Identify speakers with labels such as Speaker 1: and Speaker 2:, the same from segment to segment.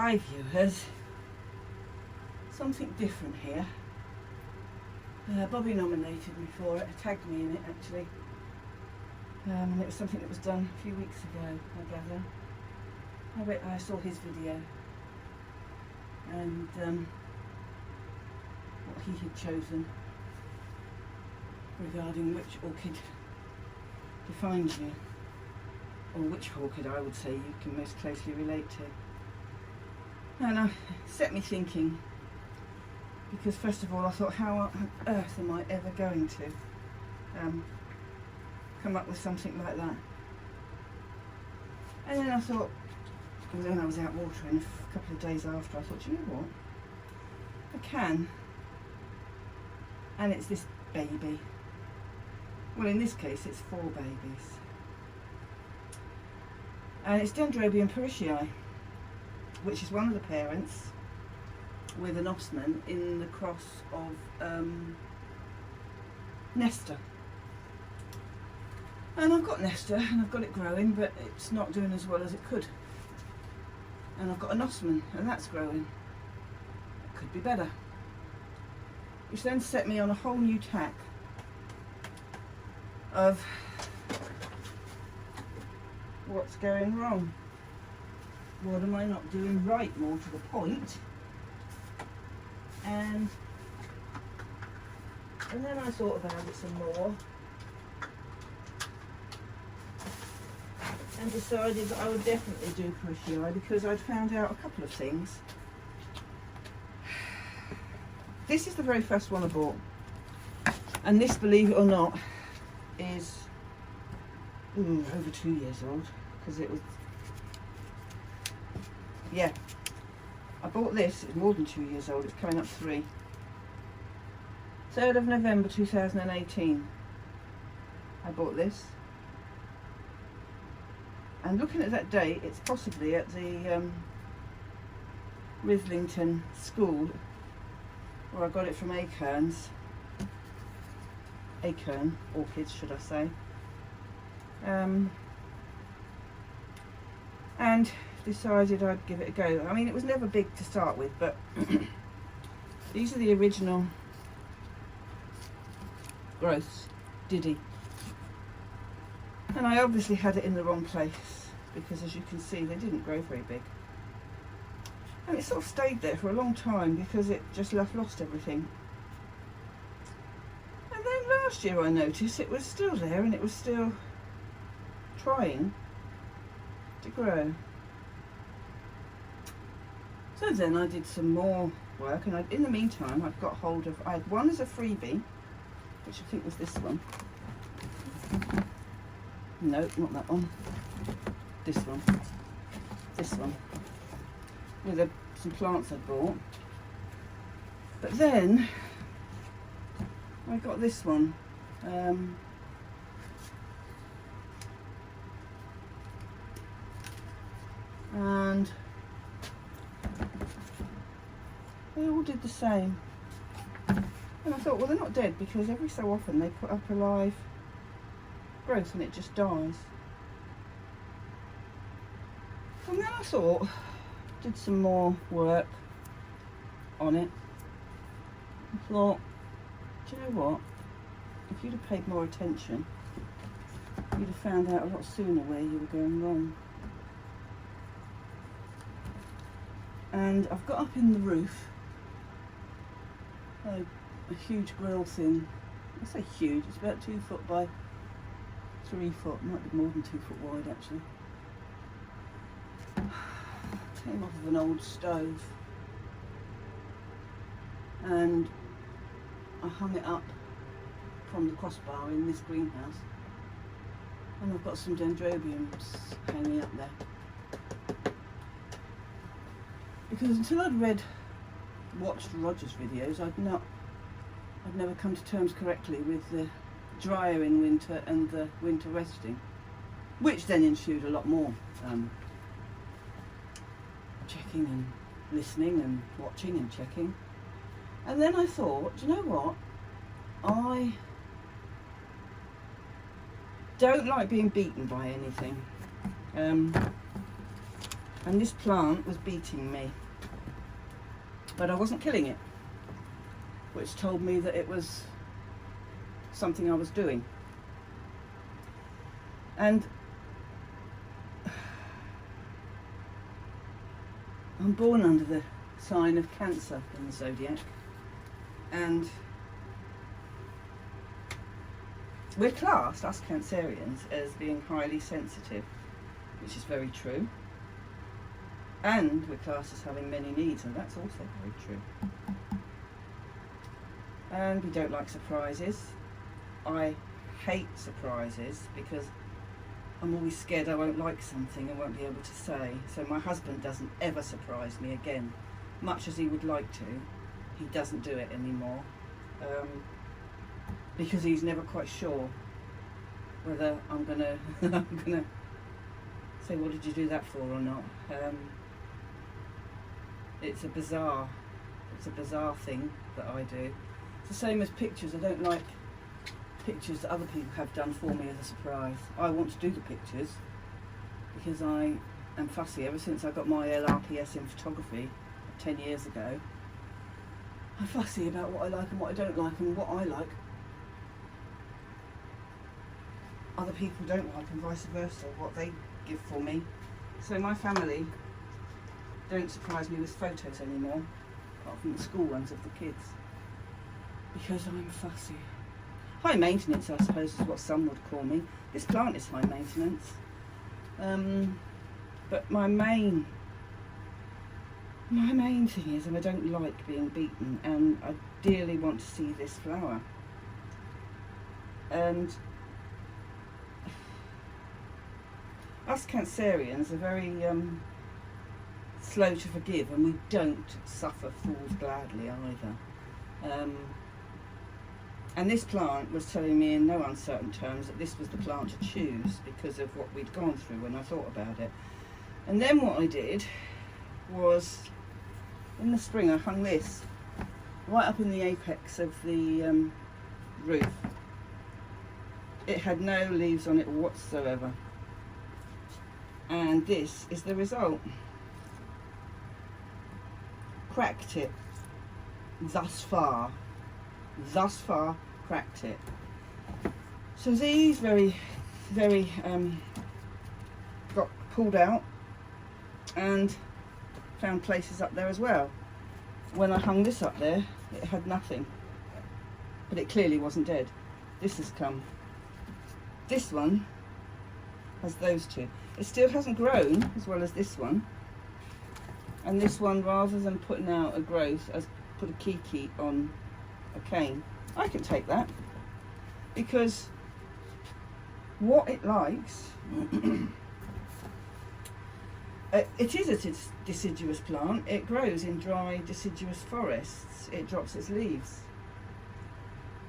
Speaker 1: Hi viewers, something different here. Bobby nominated me for it, tagged me in it actually, and it was something that was done a few weeks ago, I gather. I saw his video and what he had chosen regarding which orchid defines you, or which orchid I would say you can most closely relate to. And it set me thinking, because first of all I thought, how on earth am I ever going to come up with something like that? And then I thought, and then I was out watering a couple of days after, I thought, do you know what, I can. And it's this baby. Well, in this case it's 4 babies, and it's Dendrobium parishii, which is one of the parents with an osman in the cross of Nesta. And I've got Nesta and I've got it growing, but it's not doing as well as it could. And I've got an osman and that's growing. It could be better. Which then set me on a whole new tack of what's going wrong. What am I not doing right, more to the point? And then I thought about it some more and decided that I would definitely do parishii, because I'd found out a couple of things. This is the very first one I bought, and this, believe it or not, is over 2 years old, because it was, yeah, I bought this, it's more than 2 years old, it's coming up 3. 3rd of November 2018 I bought this, and looking at that date, it's possibly at the Rislington school, where I got it from Acorn Orchids, should I say. And decided I'd give it a go. I mean, it was never big to start with, but these are the original growths, Diddy. And I obviously had it in the wrong place, because as you can see, they didn't grow very big. And it sort of stayed there for a long time because it just lost everything. And then last year I noticed it was still there and it was still trying to grow. So then I did some more work, and in the meantime I've got hold of, I had one as a freebie, which I think was this one. No, not that one. This one. This one. With some plants I bought. But then I got this one. And they all did the same. And I thought, well, they're not dead, because every so often they put up a live growth and it just dies. And then I thought, did some more work on it. I thought, do you know what? If you'd have paid more attention, you'd have found out a lot sooner where you were going wrong. And I've got up in the roof a huge grill thing. I say huge, it's about 2 foot by 3 foot, might be more than 2 foot wide actually. Came off of an old stove, and I hung it up from the crossbar in this greenhouse, and I've got some dendrobiums hanging up there. Because until I'd watched Roger's videos, I'd never come to terms correctly with the drier in winter and the winter resting, which then ensued a lot more checking and listening and watching and checking. And then I thought, do you know what? I don't like being beaten by anything. And this plant was beating me, but I wasn't killing it, which told me that it was something I was doing. And I'm born under the sign of Cancer in the zodiac, and we're classed, us Cancerians, as being highly sensitive, which is very true. And we're classed as having many needs, and that's also very true. And we don't like surprises. I hate surprises because I'm always scared I won't like something and won't be able to say. So my husband doesn't ever surprise me again. Much as he would like to, he doesn't do it anymore. Because he's never quite sure whether I'm gonna say, what did you do that for or not. It's a bizarre thing that I do. It's the same as pictures. I don't like pictures that other people have done for me as a surprise. I want to do the pictures because I am fussy. Ever since I got my LRPS in photography 10 years ago, I'm fussy about what I like and what I don't like, and what I like other people don't like, and vice versa, what they give for me. So my family don't surprise me with photos anymore, apart from the school ones of the kids, because I'm fussy. High maintenance, I suppose, is what some would call me. This plant is high maintenance. But my main thing is, and I don't like being beaten, and I dearly want to see this flower. And us Cancerians are very slow to forgive, and we don't suffer fools gladly either. And this plant was telling me in no uncertain terms that this was the plant to choose because of what we'd gone through when I thought about it. And then what I did was, in the spring, I hung this right up in the apex of the roof. It had no leaves on it whatsoever. And this is the result. Cracked it. Thus far cracked it. So these very got pulled out and found places up there as well. When I hung this up there, it had nothing, but it clearly wasn't dead. This has come. This one has those two. It still hasn't grown as well as this one, and this one, rather than putting out a growth, has put a kiki on a cane. I can take that, because what it likes, it is a deciduous plant. It grows in dry deciduous forests. It drops its leaves,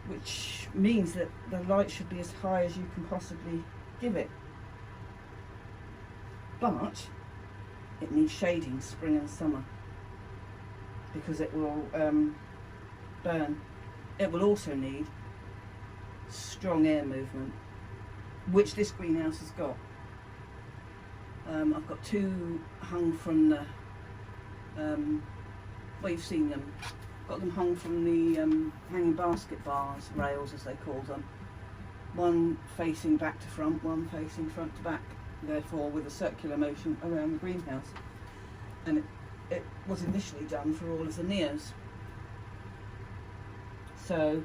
Speaker 1: which means that the light should be as high as you can possibly give it. But it needs shading spring and summer, because it will burn. It will also need strong air movement, which this greenhouse has got. I've got two hung from the, well, you've seen them. Got them hung from the hanging basket bars, rails as they call them. One facing back to front, one facing front to back, therefore with a circular motion around the greenhouse. And it was initially done for all of the neos. So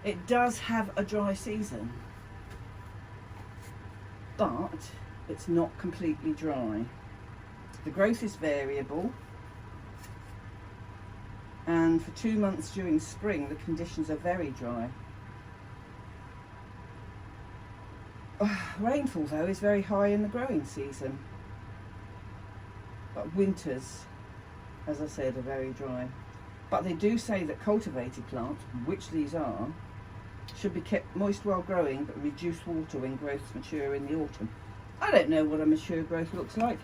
Speaker 1: it does have a dry season, but it's not completely dry. The growth is variable, and for 2 months during spring the conditions are very dry. Rainfall though is very high in the growing season, but winters, as I said, are very dry. But they do say that cultivated plants, which these are, should be kept moist while growing but reduce water when growths mature in the autumn. I don't know what a mature growth looks like.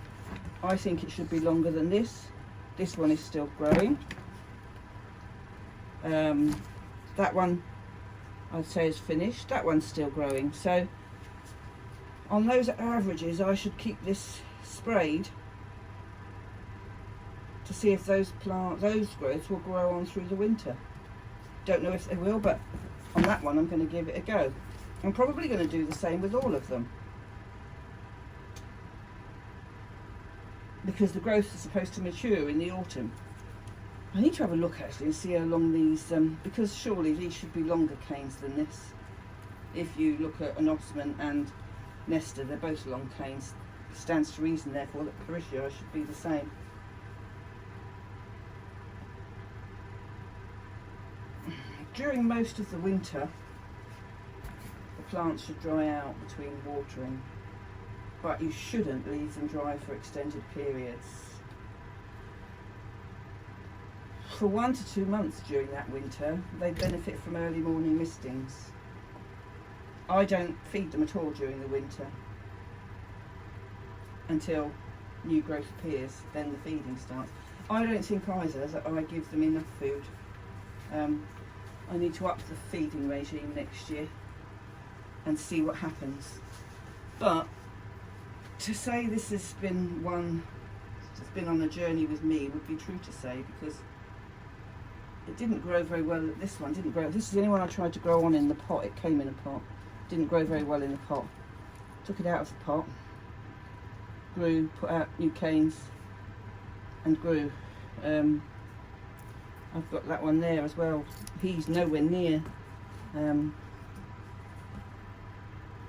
Speaker 1: I think it should be longer than this. This one is still growing. That one I'd say is finished. That one's still growing. So on those averages I should keep this sprayed to see if those growths will grow on through the winter. Don't know if they will, but on that one I'm going to give it a go. I'm probably going to do the same with all of them, because the growths are supposed to mature in the autumn. I need to have a look actually and see how long these, because surely these should be longer canes than this. If you look at an Osman and Nesta, they're both long canes. It stands to reason therefore that Parisia should be the same. During most of the winter, the plants should dry out between watering, but you shouldn't leave them dry for extended periods. For 1 to 2 months during that winter, they benefit from early morning mistings. I don't feed them at all during the winter until new growth appears, then the feeding starts. I don't think either that I give them enough food. I need to up the feeding regime next year and see what happens. But to say this has been one that's been on a journey with me would be true to say, because it didn't grow very well. This one didn't grow. This is the only one I tried to grow on in the pot. It came in a pot. Didn't grow very well in the pot. Took it out of the pot, grew, put out new canes and grew. I've got that one there as well. He's nowhere near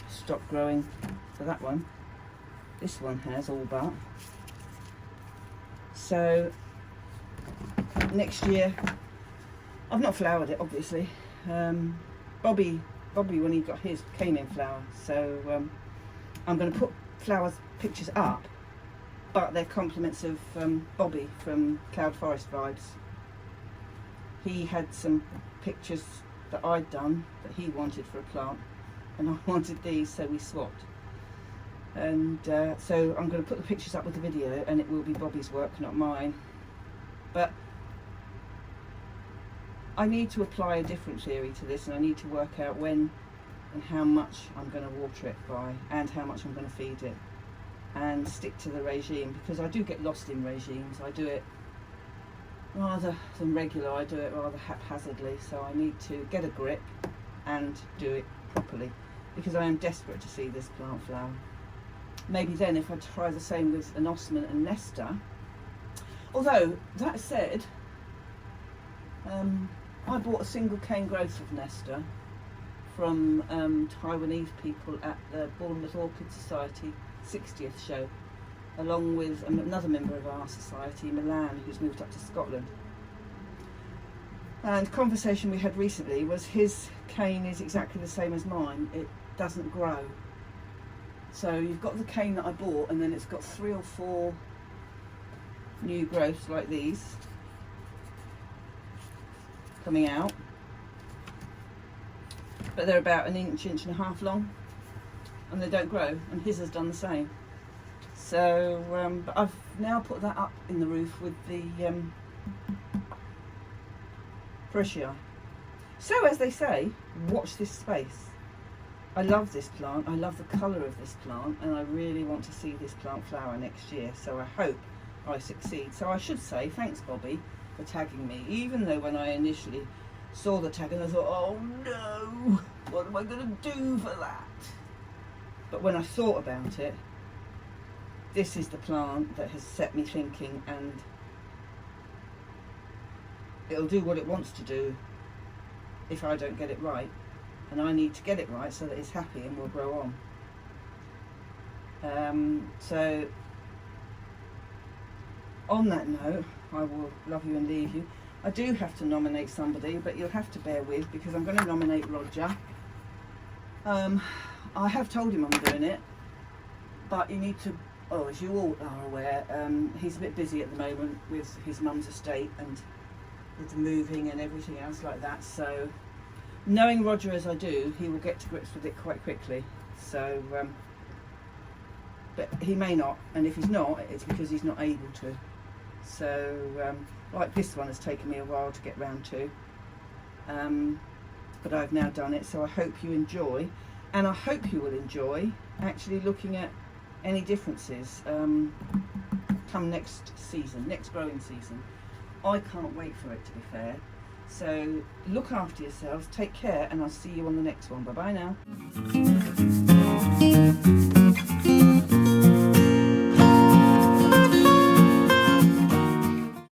Speaker 1: stopped growing for that one. This one has all but. So next year, I've not flowered it obviously. Bobby when he got his came in flower, so I'm going to put flowers pictures up, but they're compliments of Bobby from Cloud Forest Vibes. He had some pictures that I'd done that he wanted for a plant, and I wanted these, so we swapped. And so I'm going to put the pictures up with the video, and it will be Bobby's work, not mine. But I need to apply a different theory to this, and I need to work out when and how much I'm going to water it by, and how much I'm going to feed it, and stick to the regime, because I do get lost in regimes. I do it rather than regular, I do it rather haphazardly, so I need to get a grip and do it properly, because I am desperate to see this plant flower. Maybe then if I try the same with an Osman and Nesta. Although, that said, I bought a single cane growth of Nesta from Taiwanese people at the Bournemouth Orchid Society 60th show, along with another member of our society, Milan, who's moved up to Scotland. And conversation we had recently was his cane is exactly the same as mine. It doesn't grow. So you've got the cane that I bought, and then it's got 3 or 4 new growths like these coming out, but they're about an inch and a half long, and they don't grow, and his has done the same. So but I've now put that up in the roof with the Parisia. So as they say, watch this space. I love this plant, I love the colour of this plant, and I really want to see this plant flower next year, so I hope I succeed. So I should say thanks, Bobby, for tagging me, even though when I initially saw the tag and I thought, oh no, what am I going to do for that? But when I thought about it, this is the plant that has set me thinking, and it'll do what it wants to do if I don't get it right, and I need to get it right so that it's happy and will grow on. So on that note, I will love you and leave you. I do have to nominate somebody, but you'll have to bear with, because I'm going to nominate Roger. I have told him I'm doing it, but you need to, as you all are aware, he's a bit busy at the moment with his mum's estate and with the moving and everything else like that. So knowing Roger as I do, he will get to grips with it quite quickly. So, but he may not, and if he's not, it's because he's not able to. So, like this one has taken me a while to get round to, but I've now done it, so I hope you enjoy, and I hope you will enjoy actually looking at any differences. come next season, next growing season. I can't wait for it, to be fair. So look after yourselves, take care, and I'll see you on the next one. Bye bye now.